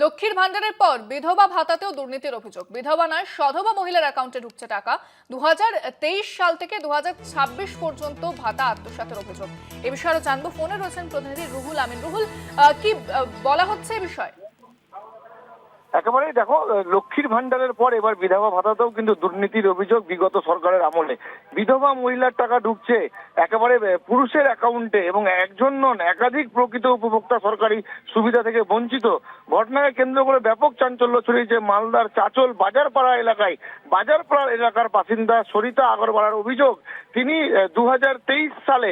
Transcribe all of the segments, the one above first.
লক্ষ্মীর ভান্ডারের পর বিধবা ভাতাতেও দুর্নীতির অভিযোগ। বিধবা নয়, সধবা মহিলার অ্যাকাউন্টে ঢুকছে টাকা। 2023 সাল থেকে 2026 পর্যন্ত ভাতা আত্মসাতের অভিযোগ। এ বিষয়ে আরো জানবো। ফোনে রয়েছেন প্রতিনিধি রুহুল আমিন। রুহুল, কি বলা হচ্ছে এই বিষয়ে? একেবারেই দেখো, লক্ষ্মীর ভান্ডারের পর এবার বিধবা ভাতাতেও কিন্তু দুর্নীতির অভিযোগ। বিগত সরকারের আমলে বিধবা মহিলার টাকা ঢুকছে একেবারে পুরুষের অ্যাকাউন্টে, এবং একজন নন, একাধিক প্রকৃত উপভোক্তা সরকারি সুবিধা থেকে বঞ্চিত। ঘটনাকে কেন্দ্র করে ব্যাপক চাঞ্চল্য ছড়িয়েছে মালদার চাচল বাজারপাড়া এলাকায়। বাজারপাড়া এলাকার বাসিন্দা সরিতা আগরওয়ালার অভিযোগ, তিনি 2023 সালে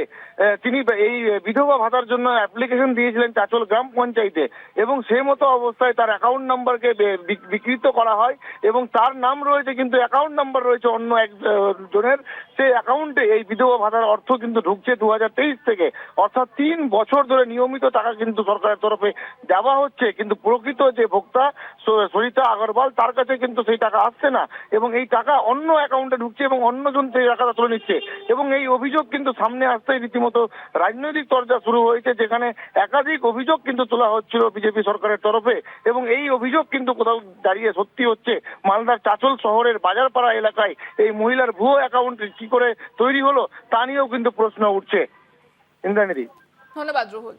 তিনি এই বিধবা ভাতার জন্য অ্যাপ্লিকেশন দিয়েছিলেন চাচল গ্রাম পঞ্চায়েতে, এবং সেই মতো অবস্থায় তার অ্যাকাউন্ট নাম্বারকে বিকৃত করা হয়, এবং তার নাম রয়েছে কিন্তু অ্যাকাউন্ট নাম্বার রয়েছে অন্য একজনের। সেই অ্যাকাউন্টে এই বিধবা ভাতার অর্থ কিন্তু ঢুকছে 2023 থেকে, অর্থাৎ 3 বছর ধরে নিয়মিত টাকা কিন্তু সরকারের তরফে দেওয়া হচ্ছে, কিন্তু প্রকৃত যে ভোক্তা সরিতা আগরওয়াল তার কাছে কিন্তু সেই টাকা আসছে না, এবং এই টাকা অন্য অ্যাকাউন্টে ঢুকছে এবং অন্যজন সেই টাকাটা তুলে নিচ্ছে। এবং এই অভিযোগ কিন্তু সামনে আসতেই রীতিমতো রাজনৈতিক চর্চা শুরু হয়েছে, যেখানে একাধিক অভিযোগ কিন্তু তোলা হচ্ছিল বিজেপি সরকারের তরফে, এবং এই অভিযোগ কিন্তু কোথাও দাঁড়িয়ে সত্যি হচ্ছে। মালদার চাচল শহরের বাজারপাড়া এলাকায় এই মহিলার ভুয়ো অ্যাকাউন্ট কি করে তৈরি হলো তা নিয়েও কিন্তু প্রশ্ন উঠছে। ইন্দ্রাণীদি, ধন্যবাদ রুহুল।